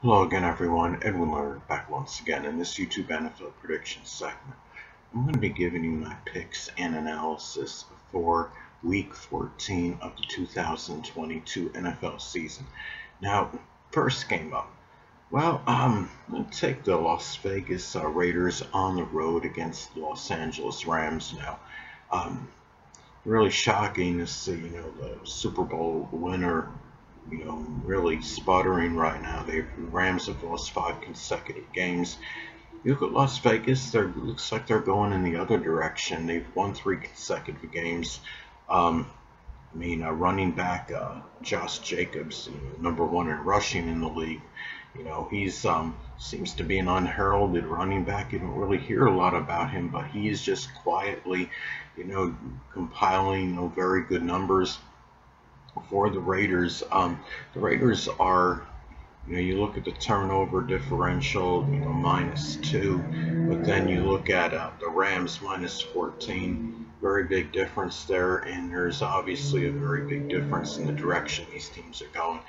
Hello again, everyone. Edwin Learnard back once again in this YouTube NFL predictions segment. I'm going to be giving you my picks and analysis for Week 14 of the 2022 NFL season. Now, first game up. Well, I'm going to take the Las Vegas Raiders on the road against the Los Angeles Rams. Now, really shocking to see, the Super Bowl winner really sputtering right now. The Rams have lost 5 consecutive games. You look at Las Vegas, it looks like they're going in the other direction. They've won 3 consecutive games. Running back Josh Jacobs, #1 in rushing in the league. He's seems to be an unheralded running back. You don't really hear a lot about him, but he is just quietly, compiling very good numbers for the Raiders. The Raiders are, you look at the turnover differential, -2, but then you look at the Rams -14. Very big difference there, and there's obviously a very big difference in the direction these teams are going.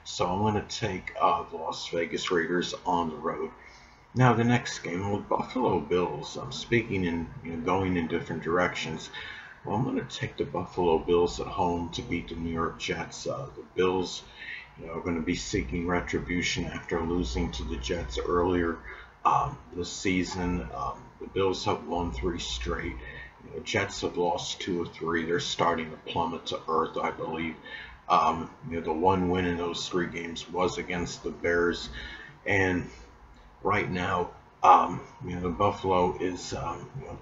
So I'm going to take the Las Vegas Raiders on the road. Now the next game with Buffalo Bills. I'm speaking in going in different directions. Well, I'm going to take the Buffalo Bills at home to beat the New York Jets. The Bills, are going to be seeking retribution after losing to the Jets earlier this season. The Bills have won 3 straight. The Jets have lost 2 or 3. They're starting to plummet to earth, I believe. The one win in those 3 games was against the Bears, and right now, the Buffalo is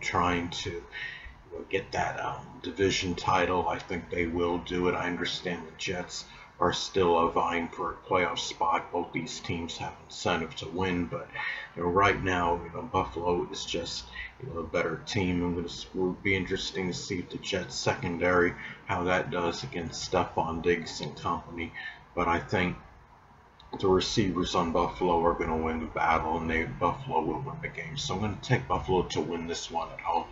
trying to get that division title. I think they will do it. I understand the Jets are still vying for a playoff spot. Both these teams have incentive to win, but right now, Buffalo is just a better team. It will be interesting to see if the Jets secondary, how that does against Stephon Diggs and company. But I think the receivers on Buffalo are going to win the battle, and Buffalo will win the game. So I'm going to take Buffalo to win this one at home.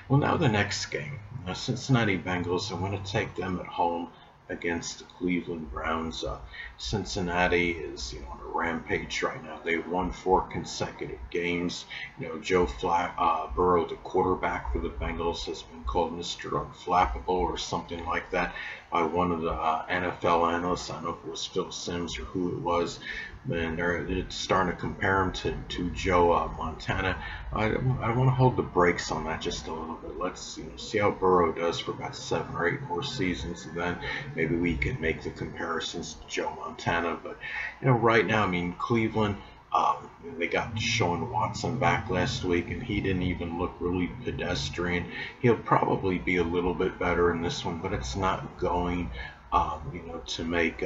Well, now the next game, Cincinnati Bengals. I'm going to take them at home against the Cleveland Browns. Cincinnati is on a rampage right now. They've won 4 consecutive games. Joe Burrow, the quarterback for the Bengals, has been called Mr. Unflappable or something like that by one of the NFL analysts. I don't know if it was Phil Simms or who it was. And they're starting to compare him to Joe Montana. I want to hold the brakes on that just a little bit. Let's see how Burrow does for about 7 or 8 more seasons, and then maybe we can make the comparisons to Joe Montana. But right now, Cleveland, they got Deshaun Watson back last week, and he didn't even look really pedestrian. He'll probably be a little bit better in this one, but it's not going, to make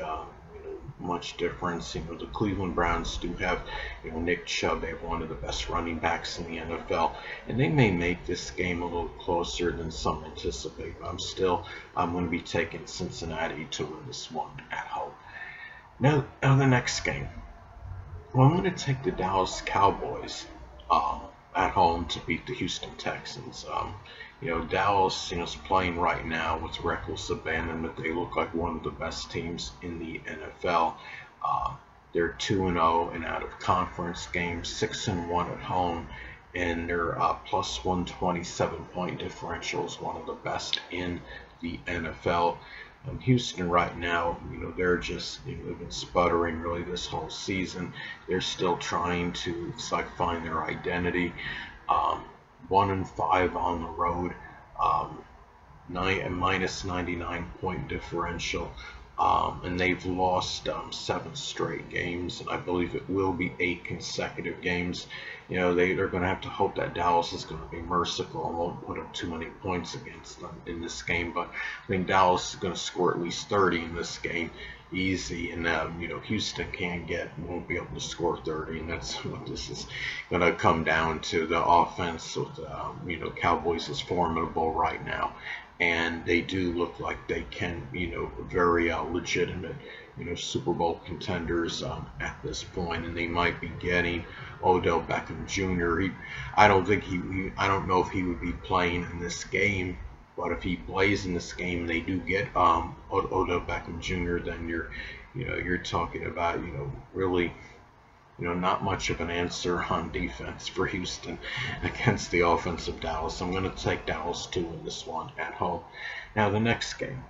much difference. The Cleveland Browns do have, Nick Chubb. They have one of the best running backs in the NFL, and they may make this game a little closer than some anticipate. But I'm going to be taking Cincinnati to win this one at home. Now the next game. Well, I'm going to take the Dallas Cowboys at home to beat the Houston Texans. Dallas, is playing right now with reckless abandonment. They look like one of the best teams in the NFL. They're 2-0 in out of conference games, 6-1 at home, and their plus 127 point differential is one of the best in the NFL. Houston right now, they're just, they've been sputtering really this whole season. They're still trying to, find their identity. 1-5 on the road, minus 99 point differential, and they've lost 7 straight games, and I believe it will be 8 consecutive games. They're going to have to hope that Dallas is going to be merciful and won't put up too many points against them in this game. But I think Dallas is going to score at least 30 in this game, easy, and Houston won't be able to score 30, and that's what this is going to come down to. The offense with Cowboys is formidable right now, and they do look like they can, very legitimate, Super Bowl contenders at this point, and they might be getting Odell Beckham Jr. I don't know if he would be playing in this game, but if he plays in this game and they do get Odell Beckham Jr., then you're talking about really not much of an answer on defense for Houston against the offense of Dallas. I'm going to take Dallas 2 in this one at home. Now the next game,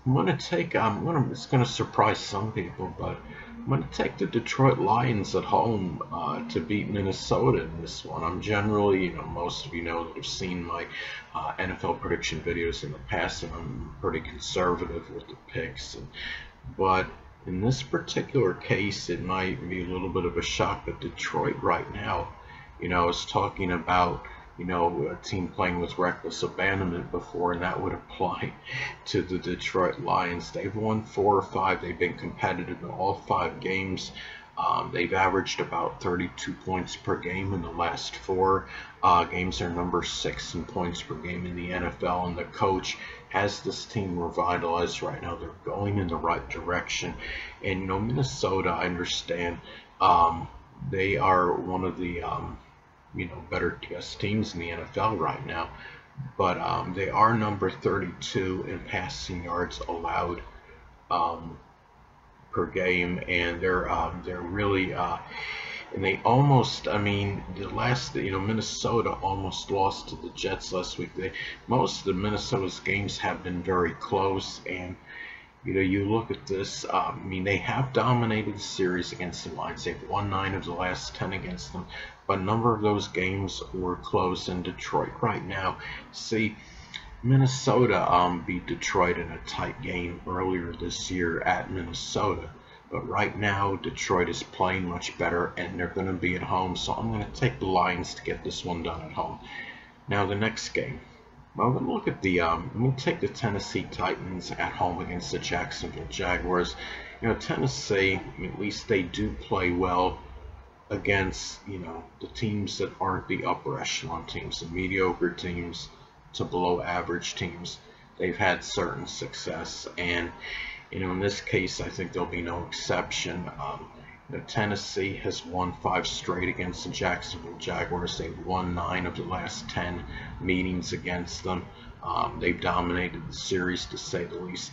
it's going to surprise some people, but I'm going to take the Detroit Lions at home to beat Minnesota in this one. I'm generally, most of you know that have seen my NFL prediction videos in the past, and I'm pretty conservative with the picks. But in this particular case, it might be a little bit of a shock that Detroit right now, is talking about a team playing with reckless abandonment before, and that would apply to the Detroit Lions. They've won 4 or 5. They've been competitive in all 5 games. They've averaged about 32 points per game in the last 4 games. They're number 6 in points per game in the NFL, and the coach has this team revitalized right now. They're going in the right direction. And Minnesota, I understand, they are one of the better teams in the NFL right now, but they are number 32 in passing yards allowed per game, and they're really and they almost, Minnesota almost lost to the Jets last week. Most of Minnesota's games have been very close, and you look at this, they have dominated the series against the Lions. They've won 9 of the last 10 against them, but a number of those games were close in Detroit right now. See, Minnesota beat Detroit in a tight game earlier this year at Minnesota, but right now Detroit is playing much better, and they're going to be at home, so I'm going to take the Lions to get this one done at home. Now the next game. Well, we'll look at we'll take the Tennessee Titans at home against the Jacksonville Jaguars. Tennessee, at least they do play well against, the teams that aren't the upper echelon teams, the mediocre teams to below average teams. They've had certain success, and, in this case, I think there'll be no exception. Tennessee has won 5 straight against the Jacksonville Jaguars. They've won 9 of the last 10 meetings against them. They've dominated the series, to say the least.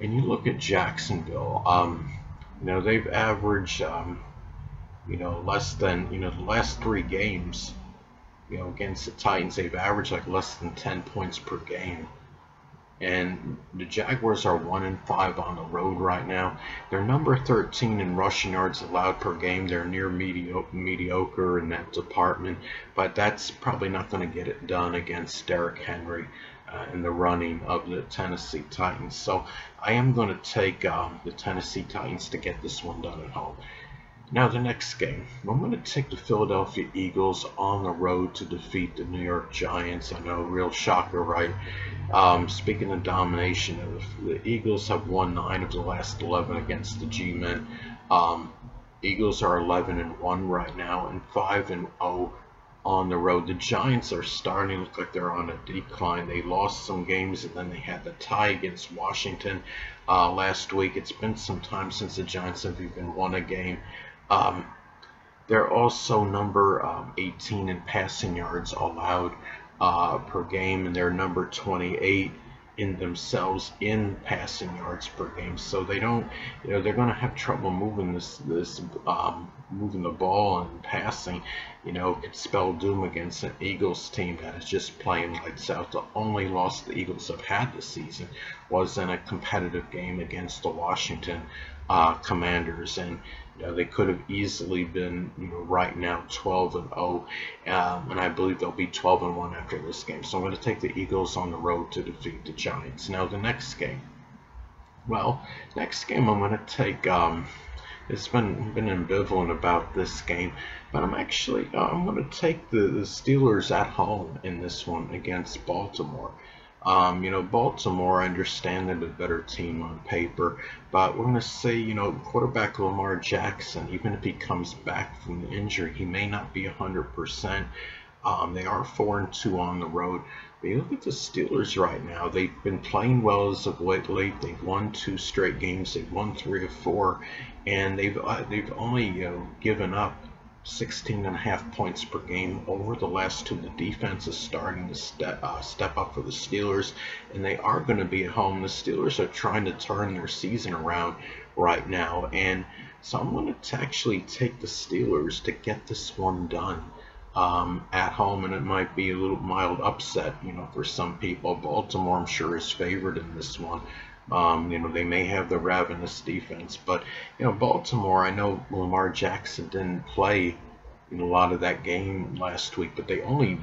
And you look at Jacksonville, they've averaged, less than, the last 3 games, against the Titans, they've averaged like less than 10 points per game. And the Jaguars are 1-5 on the road right now. They're number 13 in rushing yards allowed per game. They're near mediocre in that department, but that's probably not going to get it done against Derrick Henry in the running of the Tennessee Titans. So I am going to take the Tennessee Titans to get this one done at home. Now the next game, I'm going to take the Philadelphia Eagles on the road to defeat the New York Giants. I know, real shocker, right? Speaking of domination, the Eagles have won 9 of the last 11 against the G-Men. Eagles are 11-1 right now and 5-0 on the road. The Giants are starting to look like they're on a decline. They lost some games, and then they had the tie against Washington last week. It's been some time since the Giants have even won a game. They're also number 18 in passing yards allowed per game, and they're number 28 in themselves in passing yards per game. So they don't, they're going to have trouble moving moving the ball and passing. Could spell doom against an Eagles team that is just playing lights out. The only loss the Eagles have had this season was in a competitive game against the Washington Commanders, and they could have easily been, right now 12-0, and I believe they'll be 12-1 after this game. So I'm going to take the Eagles on the road to defeat the Giants. Now the next game. Well, next game I'm going to take. It's been ambivalent about this game, but I'm going to take the Steelers at home in this one against Baltimore. Baltimore, I understand they're the better team on paper, but we're going to say, quarterback Lamar Jackson, even if he comes back from the injury, he may not be 100%. They are 4-2 on the road. But you look at the Steelers right now, they've been playing well as of late. They've won 2 straight games. They've won 3 of 4, and they've only given up 16.5 points per game over the last 2. The defense is starting to step up for the Steelers, and they are going to be at home. The Steelers are trying to turn their season around right now, and So I'm going to actually take the Steelers to get this one done at home, and it might be a little mild upset, for some people. Baltimore, I'm sure, is favored in this one. They may have the ravenous defense, but Baltimore. I know Lamar Jackson didn't play in a lot of that game last week, but they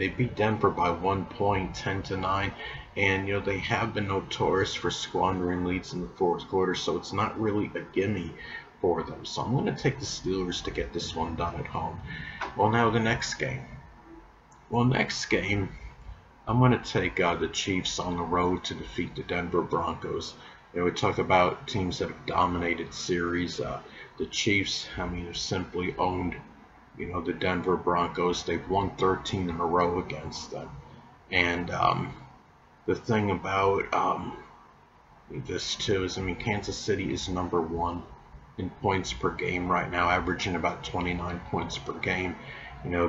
beat Denver by 1 point, 10-9, and they have been notorious for squandering leads in the fourth quarter, so it's not really a gimme for them. So I'm going to take the Steelers to get this one done at home. Well, now the next game. Next game, I'm going to take the Chiefs on the road to defeat the Denver Broncos. We talk about teams that have dominated series. The Chiefs, have simply owned the Denver Broncos. They've won 13 in a row against them. And the thing about this too is, Kansas City is number 1 in points per game right now, averaging about 29 points per game.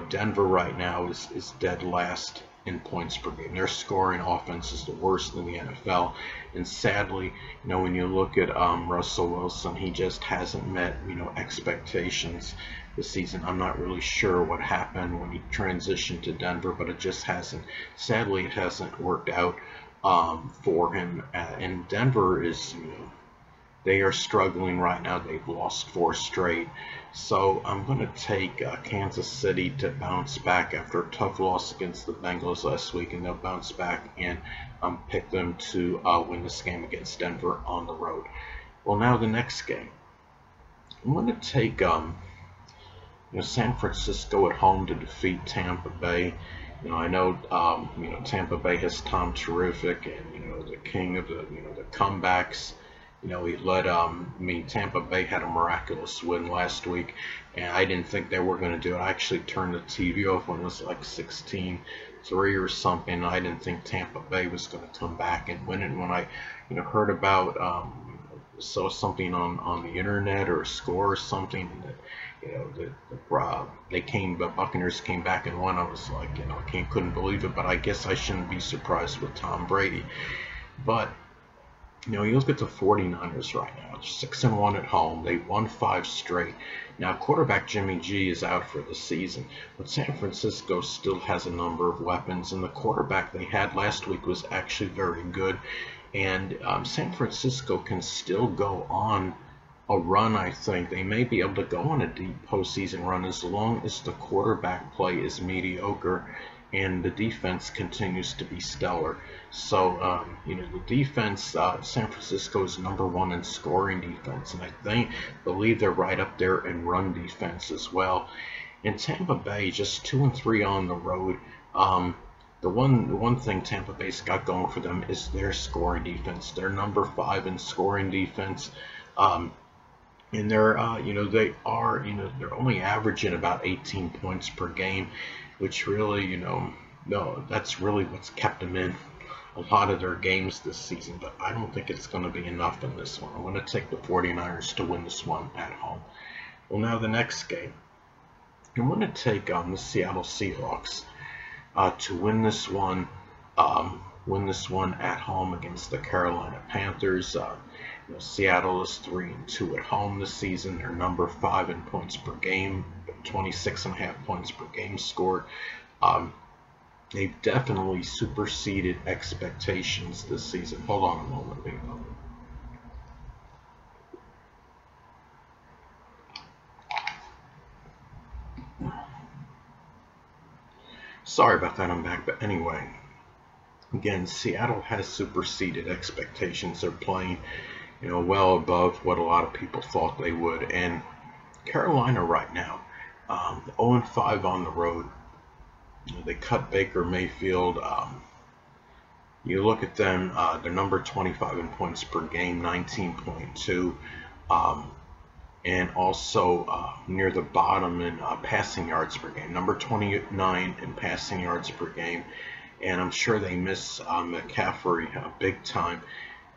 Denver right now is dead last in points per game. Their scoring offense is the worst in the NFL. And sadly, when you look at Russell Wilson, he just hasn't met, expectations this season. I'm not really sure what happened when he transitioned to Denver, but it just hasn't. Sadly, it hasn't worked out for him. And Denver is, they are struggling right now. They've lost 4 straight. So I'm going to take Kansas City to bounce back after a tough loss against the Bengals last week, and they'll bounce back and pick them to win this game against Denver on the road. Well, now the next game. I'm going to take San Francisco at home to defeat Tampa Bay. I know Tampa Bay has Tom Terrific and the king of the comebacks. He led, Tampa Bay had a miraculous win last week, and I didn't think they were going to do it. I actually turned the TV off when it was like 16-3 or something. I didn't think Tampa Bay was going to come back and win it. And when I, heard about, saw something on the internet or a score or something that, the Buccaneers came back and won, I was like, I couldn't believe it. But I guess I shouldn't be surprised with Tom Brady. But you look at the 49ers right now. They're 6-1 at home. They won 5 straight. Now, quarterback Jimmy G is out for the season, but San Francisco still has a number of weapons, and the quarterback they had last week was actually very good. And San Francisco can still go on a run, I think. They may be able to go on a deep postseason run as long as the quarterback play is mediocre and the defense continues to be stellar. So, the defense, San Francisco is number 1 in scoring defense, and I believe they're right up there in run defense as well. And Tampa Bay, just 2-3 on the road. The one thing Tampa Bay's got going for them is their scoring defense. They're number 5 in scoring defense. And they're, they're only averaging about 18 points per game, which really, that's really what's kept them in a lot of their games this season. But I don't think it's going to be enough in this one. I'm going to take the 49ers to win this one at home. Well, now the next game. I'm going to take the Seattle Seahawks to win this one at home against the Carolina Panthers. Seattle is 3-2 at home this season. They're number 5 in points per game, 26.5 points per game scored. They've definitely superseded expectations this season. Hold on a moment. Sorry about that, I'm back. But anyway, again, Seattle has superseded expectations. They're playing, well above what a lot of people thought they would. And Carolina right now, 0-5 on the road. They cut Baker Mayfield. You look at them, they're number 25 in points per game, 19.2. And also near the bottom in passing yards per game, number 29 in passing yards per game. And I'm sure they miss McCaffrey big time.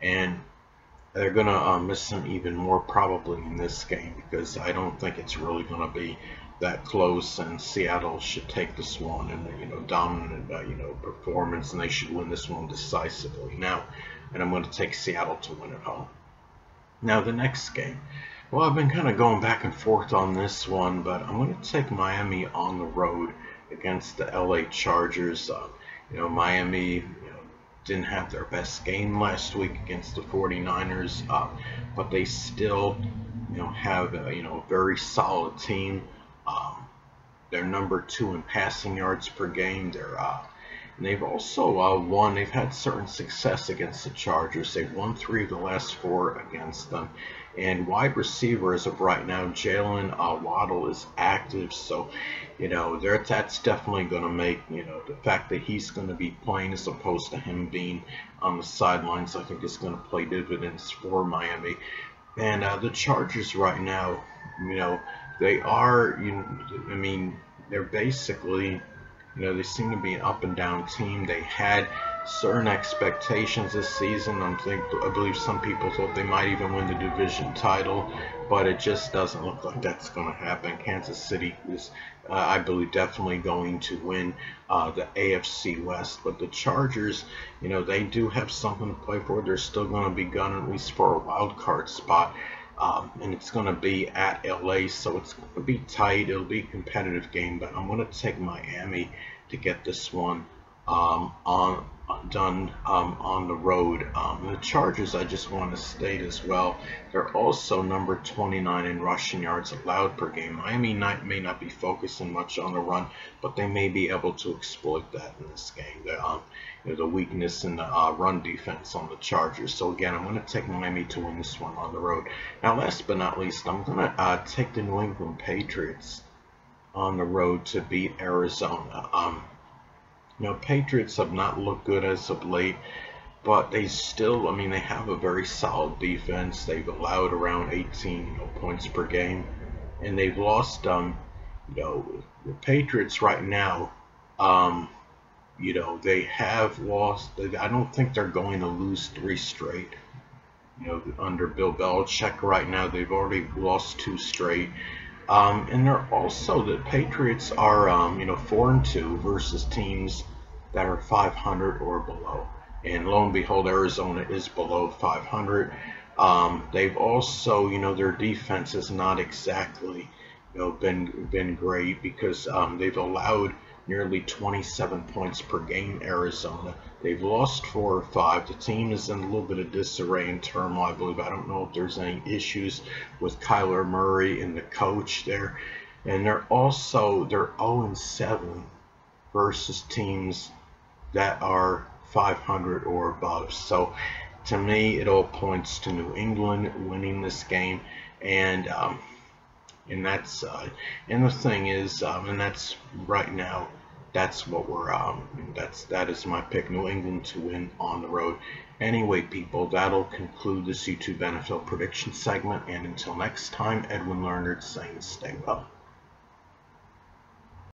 And they're going to miss him even more probably in this game, because I don't think it's really going to be that close, and Seattle should take this one in a dominant performance, and they should win this one decisively. Now, and I'm going to take Seattle to win at home. Now the next game. Well, I've been kind of going back and forth on this one, but I'm going to take Miami on the road against the LA Chargers. Miami, didn't have their best game last week against the 49ers, but they still, have a very solid team. They're number 2 in passing yards per game. And they've also won. They've had certain success against the Chargers. They've won 3 of the last 4 against them. And wide receiver as of right now, Jalen Waddle is active. So, that's definitely going to make, the fact that he's going to be playing as opposed to him being on the sidelines, I think is going to play dividends for Miami. And the Chargers right now, they are, they're basically, they seem to be an up and down team. They had certain expectations this season. I believe some people thought they might even win the division title, but it just doesn't look like that's going to happen. Kansas City is, I believe, definitely going to win the AFC West. But the Chargers, they do have something to play for. They're still going to be gunning at least for a wild card spot. And it's going to be at LA, so it's going to be tight. It'll be a competitive game, but I'm going to take Miami to get this one done on the road. The Chargers, I just want to state as well, they're also number 29 in rushing yards allowed per game. Miami may not be focusing much on the run, but they may be able to exploit that in this game. The weakness in the run defense on the Chargers. So again, I'm going to take Miami to win this one on the road. Now, last but not least, I'm going to take the New England Patriots on the road to beat Arizona. Patriots have not looked good as of late, but they still, they have a very solid defense. They've allowed around 18 points per game, and they've lost, the Patriots right now, they have lost. I don't think they're going to lose 3 straight. Under Bill Belichick right now, they've already lost 2 straight. And they're also, the Patriots are, 4-2 versus teams that are 500 or below. And lo and behold, Arizona is below 500. They've also, their defense has not exactly, been great because they've allowed nearly 27 points per game, Arizona. They've lost 4 or 5. The team is in a little bit of disarray and turmoil, I believe. I don't know if there's any issues with Kyler Murray and the coach there. And they're 0-7 versus teams that are 500 or above. So to me, it all points to New England winning this game. And that's and the thing is, and that's right now, that's what we're that is my pick, New England to win on the road. Anyway, people, that'll conclude this YouTube NFL prediction segment, and until next time, Edwin Learnard saying stay well.